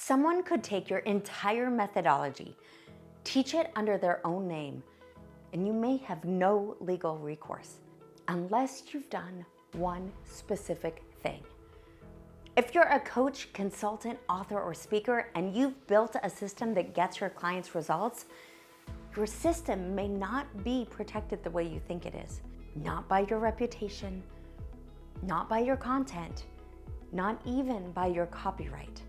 Someone could take your entire methodology, teach it under their own name, and you may have no legal recourse unless you've done one specific thing. If you're a coach, consultant, author, or speaker, and you've built a system that gets your clients results, your system may not be protected the way you think it is. Not by your reputation, not by your content, not even by your copyright.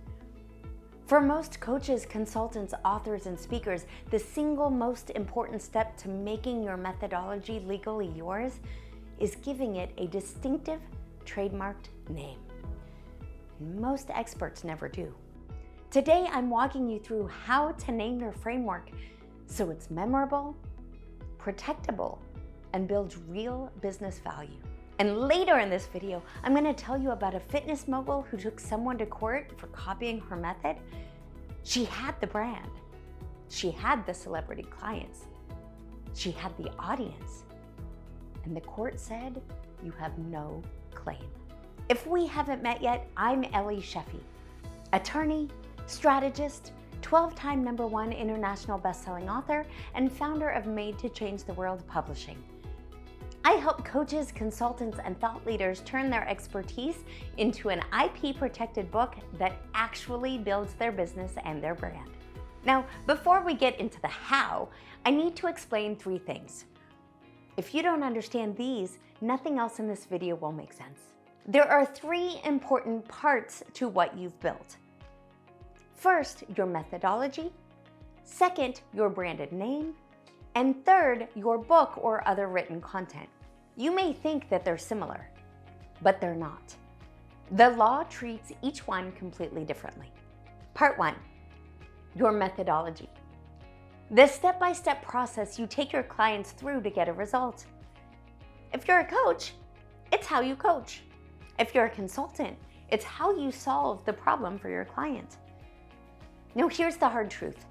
For most coaches, consultants, authors, and speakers, the single most important step to making your methodology legally yours is giving it a distinctive, trademarked name. And most experts never do. Today, I'm walking you through how to name your framework so it's memorable, protectable, and builds real business value. And later in this video, I'm going to tell you about a fitness mogul who took someone to court for copying her method. She had the brand. She had the celebrity clients. She had the audience. And the court said, you have no claim. If we haven't met yet, I'm Ellie Shefi, attorney, strategist, 12-time #1 international best-selling author, and founder of Made to Change the World Publishing. I help coaches, consultants, and thought leaders turn their expertise into an IP-protected book that actually builds their business and their brand. Now, before we get into the how, I need to explain 3 things. If you don't understand these, nothing else in this video will make sense. There are 3 important parts to what you've built. First, your methodology. Second, your branded name. And third, your book or other written content. You may think that they're similar, but they're not. The law treats each one completely differently. Part 1, your methodology. The step-by-step process you take your clients through to get a result. If you're a coach, it's how you coach. If you're a consultant, it's how you solve the problem for your client. Now, here's the hard truth.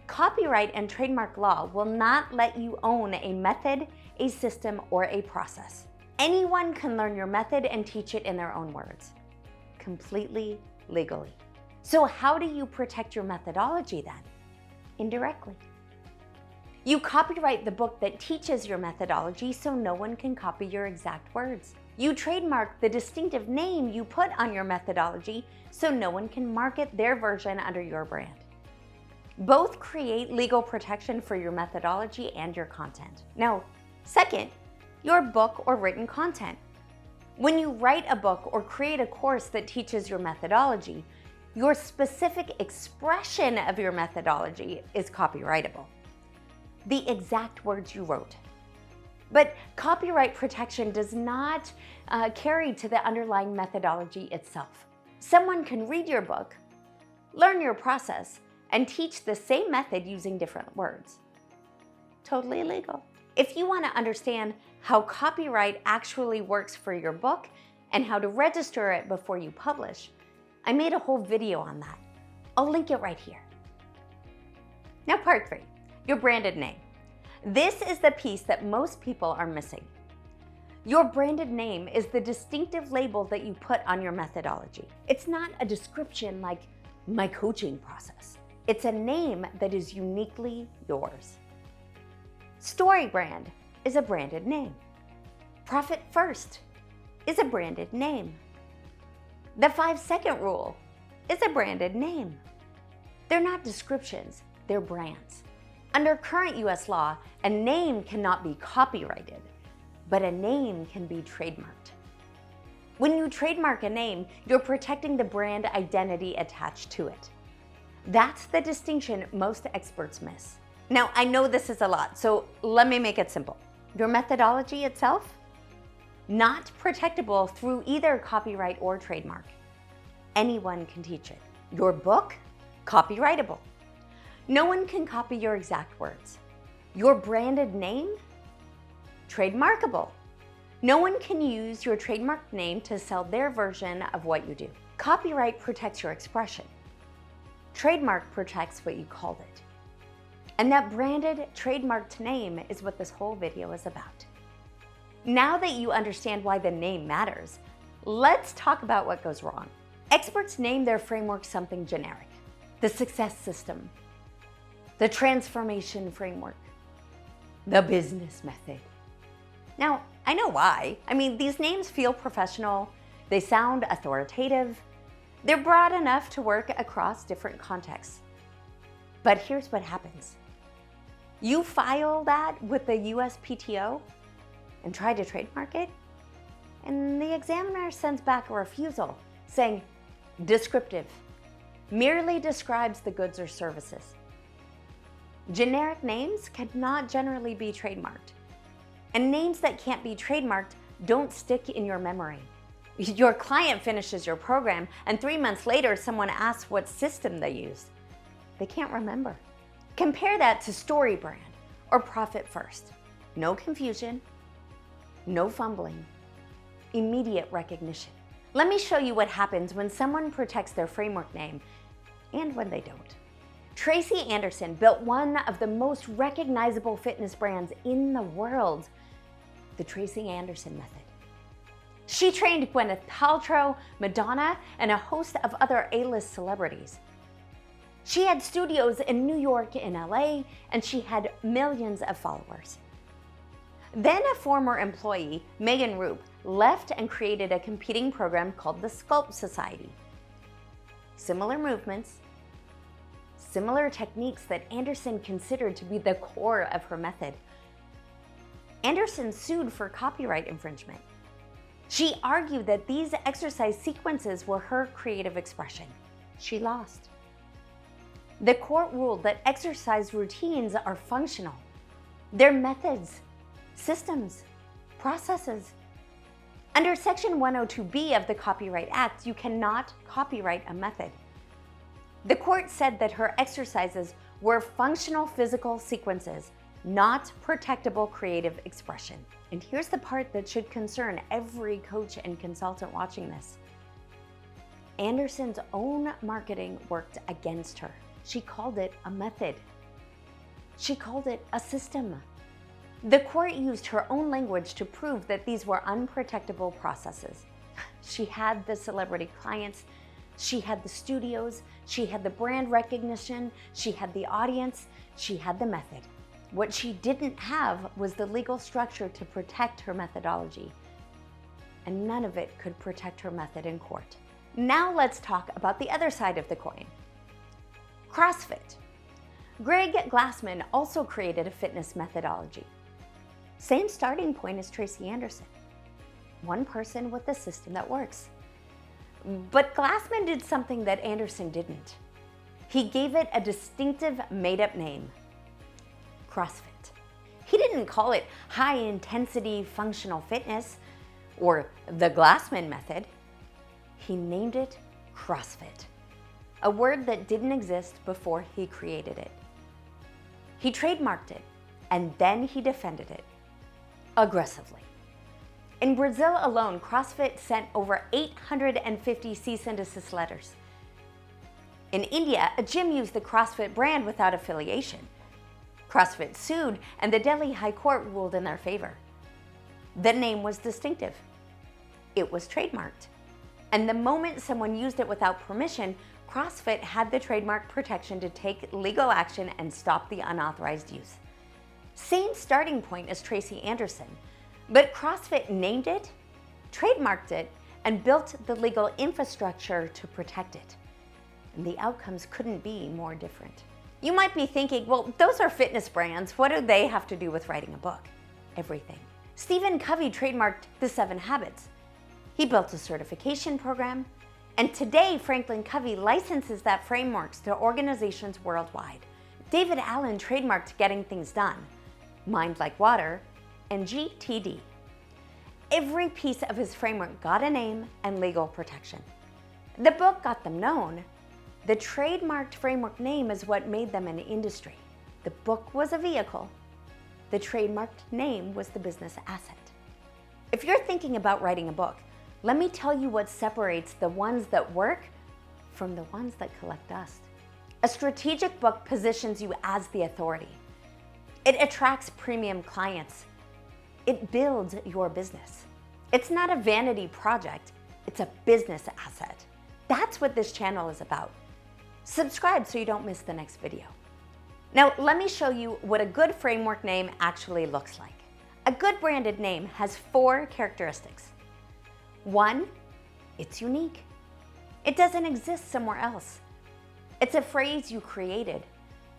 Copyright and trademark law will not let you own a method, a system, or a process. Anyone can learn your method and teach it in their own words, completely legally. So how do you protect your methodology then? Indirectly. You copyright the book that teaches your methodology so no one can copy your exact words. You trademark the distinctive name you put on your methodology so no one can market their version under your brand. Both create legal protection for your methodology and your content. Now, second, your book or written content. When you write a book or create a course that teaches your methodology, your specific expression of your methodology is copyrightable. The exact words you wrote. But copyright protection does not carry to the underlying methodology itself. Someone can read your book, learn your process, and teach the same method using different words. Totally illegal. If you want to understand how copyright actually works for your book and how to register it before you publish, I made a whole video on that. I'll link it right here. Now, part 3, your branded name. This is the piece that most people are missing. Your branded name is the distinctive label that you put on your methodology. It's not a description like my coaching process. It's a name that is uniquely yours. Story brand is a branded name. Profit first is a branded name. The 5-second rule is a branded name. They're not descriptions, they're brands. Under current US law, a name cannot be copyrighted, but a name can be trademarked. When you trademark a name, you're protecting the brand identity attached to it. That's the distinction most experts miss. Now, I know this is a lot, so let me make it simple. Your methodology itself, not protectable through either copyright or trademark. Anyone can teach it. Your book, copyrightable. No one can copy your exact words. Your branded name, trademarkable. No one can use your trademarked name to sell their version of what you do. Copyright protects your expression. Trademark protects what you called it. And that branded, trademarked name is what this whole video is about. Now that you understand why the name matters, let's talk about what goes wrong. Experts name their framework something generic. the success system, the transformation framework, the business method. Now, I know why. I mean, these names feel professional, they sound authoritative, they're broad enough to work across different contexts. But here's what happens. You file that with the USPTO and try to trademark it, and the examiner sends back a refusal saying, descriptive, merely describes the goods or services. Generic names cannot generally be trademarked, and names that can't be trademarked don't stick in your memory. Your client finishes your program, and 3 months later, someone asks what system they used. They can't remember. Compare that to StoryBrand or Profit First. No confusion, no fumbling, immediate recognition. Let me show you what happens when someone protects their framework name and when they don't. Tracy Anderson built one of the most recognizable fitness brands in the world, the Tracy Anderson method. She trained Gwyneth Paltrow, Madonna, and a host of other A-list celebrities. She had studios in New York and LA, and she had millions of followers. Then a former employee, Megan Roop, left and created a competing program called the Sculpt Society. Similar movements, similar techniques that Anderson considered to be the core of her method. Anderson sued for copyright infringement. She argued that these exercise sequences were her creative expression. She lost. The court ruled that exercise routines are functional. They're methods, systems, processes. Under Section 102B of the Copyright Act, you cannot copyright a method. The court said that her exercises were functional physical sequences, not protectable creative expression. And here's the part that should concern every coach and consultant watching this. Anderson's own marketing worked against her. She called it a method. She called it a system. The court used her own language to prove that these were unprotectable processes. She had the celebrity clients, she had the studios, she had the brand recognition, she had the audience, she had the method. What she didn't have was the legal structure to protect her methodology. And none of it could protect her method in court. Now let's talk about the other side of the coin. CrossFit. Greg Glassman also created a fitness methodology. Same starting point as Tracy Anderson. One person with a system that works. But Glassman did something that Anderson didn't. He gave it a distinctive made-up name, CrossFit. He didn't call it high-intensity functional fitness or the Glassman method. He named it CrossFit, a word that didn't exist before he created it. He trademarked it, and then he defended it aggressively. In Brazil alone, CrossFit sent over 850 cease and desist letters. In India, a gym used the CrossFit brand without affiliation. CrossFit sued, and the Delhi High Court ruled in their favor. The name was distinctive. It was trademarked. And the moment someone used it without permission, CrossFit had the trademark protection to take legal action and stop the unauthorized use. Same starting point as Tracy Anderson, but CrossFit named it, trademarked it, and built the legal infrastructure to protect it. And the outcomes couldn't be more different. You might be thinking, well, those are fitness brands. What do they have to do with writing a book? Everything. Stephen Covey trademarked The 7 Habits. He built a certification program, and today Franklin Covey licenses that frameworks to organizations worldwide. David Allen trademarked Getting Things Done, Mind Like Water, and GTD. Every piece of his framework got a name and legal protection. The book got them known. The trademarked framework name is what made them an industry. The book was a vehicle. The trademarked name was the business asset. If you're thinking about writing a book, let me tell you what separates the ones that work from the ones that collect dust. A strategic book positions you as the authority. It attracts premium clients. It builds your business. It's not a vanity project, it's a business asset. That's what this channel is about. Subscribe so you don't miss the next video. Now, let me show you what a good framework name actually looks like. A good branded name has 4 characteristics. 1, it's unique. It doesn't exist somewhere else. It's a phrase you created,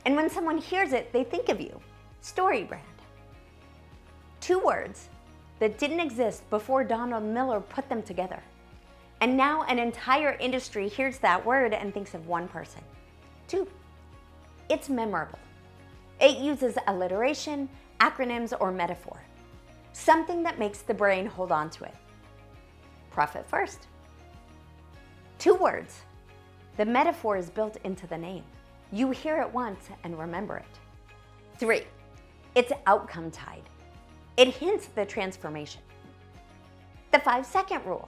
and when someone hears it, they think of you. Story brand. 2 words that didn't exist before Donald Miller put them together. And now an entire industry hears that word and thinks of one person. 2, it's memorable. It uses alliteration, acronyms, or metaphor. Something that makes the brain hold on to it. Profit first. 2 words. The metaphor is built into the name. You hear it once and remember it. 3, it's outcome tied. It hints at the transformation. The 5-second rule.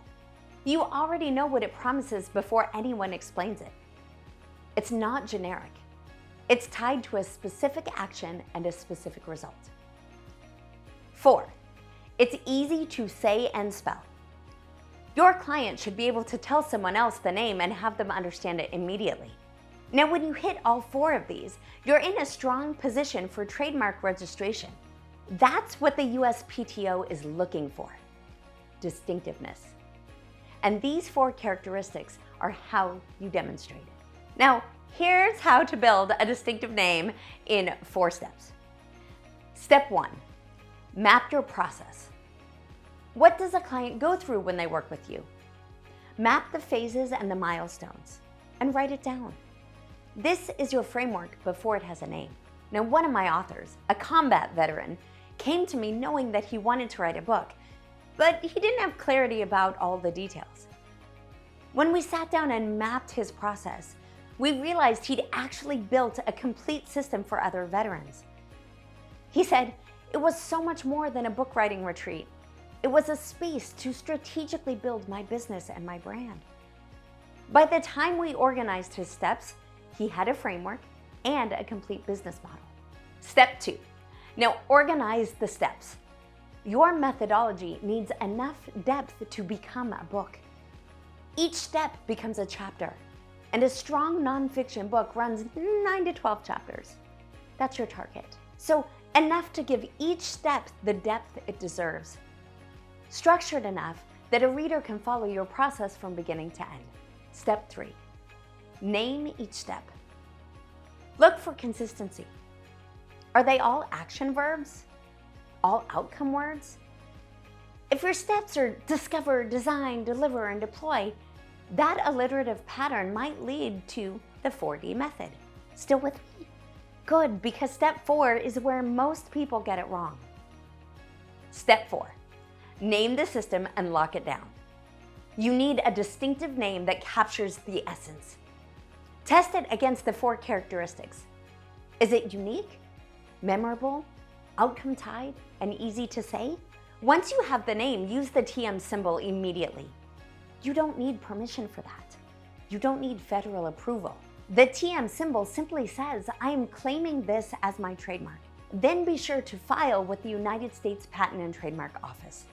You already know what it promises before anyone explains it. It's not generic. It's tied to a specific action and a specific result. 4, it's easy to say and spell. Your client should be able to tell someone else the name and have them understand it immediately. Now, when you hit all 4 of these, you're in a strong position for trademark registration. That's what the USPTO is looking for: distinctiveness. And these 4 characteristics are how you demonstrate it. Now, here's how to build a distinctive name in 4 steps. Step 1, map your process. What does a client go through when they work with you? Map the phases and the milestones and write it down. This is your framework before it has a name. Now, one of my authors, a combat veteran, came to me knowing that he wanted to write a book, but he didn't have clarity about all the details. When we sat down and mapped his process, we realized he'd actually built a complete system for other veterans. He said, it was so much more than a book writing retreat. It was a space to strategically build my business and my brand. By the time we organized his steps, he had a framework and a complete business model. Step 2, now organize the steps. Your methodology needs enough depth to become a book. Each step becomes a chapter, and a strong nonfiction book runs 9 to 12 chapters. That's your target. So enough to give each step the depth it deserves. Structured enough that a reader can follow your process from beginning to end. Step 3, name each step. Look for consistency. Are they all action verbs? All outcome words? If your steps are discover, design, deliver, and deploy, that alliterative pattern might lead to the 4D method. Still with me? Good, because step 4 is where most people get it wrong. Step 4, name the system and lock it down. You need a distinctive name that captures the essence. Test it against the 4 characteristics. Is it unique, memorable, outcome tied, and easy to say? Once you have the name, use the TM symbol immediately. You don't need permission for that. You don't need federal approval. The TM symbol simply says, I am claiming this as my trademark. Then be sure to file with the United States Patent and Trademark Office.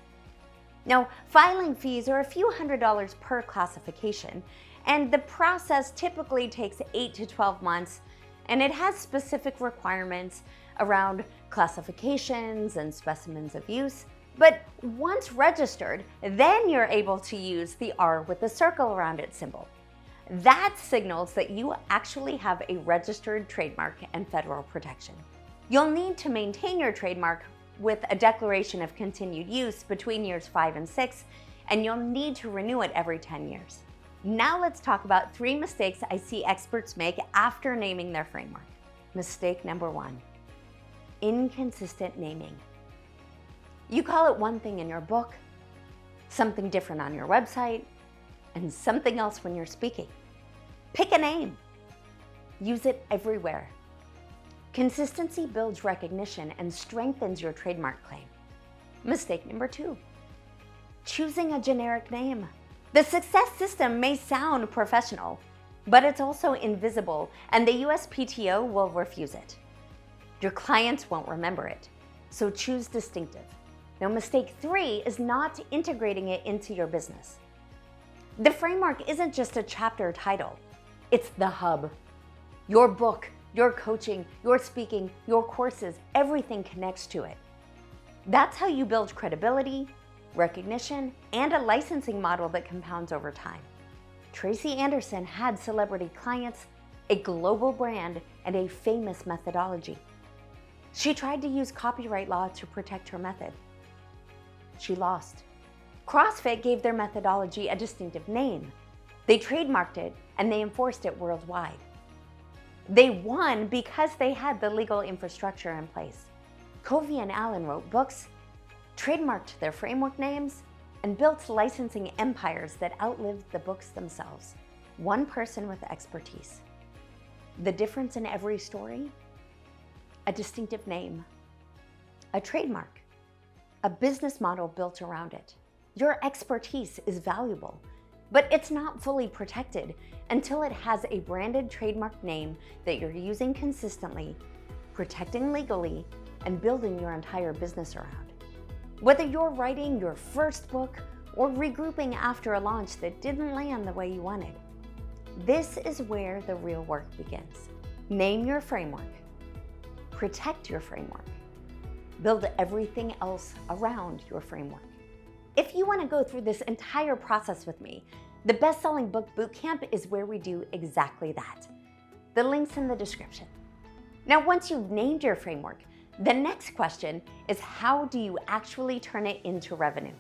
Now, filing fees are a few $100s per classification, and the process typically takes 8 to 12 months, and it has specific requirements around classifications and specimens of use. But once registered, then you're able to use the R with the circle around its symbol. That signals that you actually have a registered trademark and federal protection. You'll need to maintain your trademark with a declaration of continued use between years 5 and 6, and you'll need to renew it every 10 years. Now let's talk about 3 mistakes I see experts make after naming their framework. Mistake number 1, inconsistent naming. You call it one thing in your book, something different on your website, and something else when you're speaking. Pick a name. Use it everywhere. Consistency builds recognition and strengthens your trademark claim. Mistake number 2, choosing a generic name. The success system may sound professional, but it's also invisible, and the USPTO will refuse it. Your clients won't remember it, so choose distinctive. Now, mistake 3 is not integrating it into your business. The framework isn't just a chapter title, it's the hub. Your book, your coaching, your speaking, your courses, everything connects to it. That's how you build credibility, recognition, and a licensing model that compounds over time. Tracy Anderson had celebrity clients, a global brand, and a famous methodology. She tried to use copyright law to protect her method. She lost. CrossFit gave their methodology a distinctive name. They trademarked it and they enforced it worldwide. They won because they had the legal infrastructure in place. Covey and Allen wrote books, trademarked their framework names, and built licensing empires that outlived the books themselves. One person with expertise. The difference in every story? A distinctive name, a trademark, a business model built around it. Your expertise is valuable, but it's not fully protected until it has a branded trademark name that you're using consistently, protecting legally, and building your entire business around. Whether you're writing your first book or regrouping after a launch that didn't land the way you wanted, this is where the real work begins. Name your framework, protect your framework, build everything else around your framework. If you want to go through this entire process with me, the Best-Selling Book Bootcamp is where we do exactly that. The link's in the description. Now, once you've named your framework, the next question is, how do you actually turn it into revenue?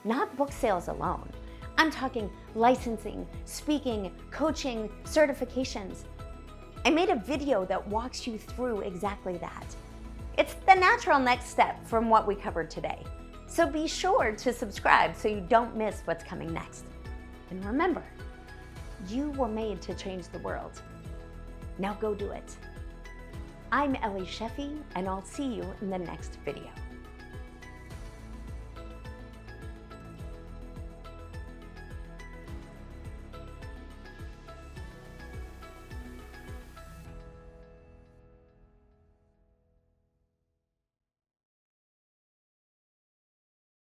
Not book sales alone. I'm talking licensing, speaking, coaching, certifications. I made a video that walks you through exactly that. It's the natural next step from what we covered today. So be sure to subscribe so you don't miss what's coming next. And remember, you were made to change the world. Now go do it. I'm Ellie Shefi, and I'll see you in the next video.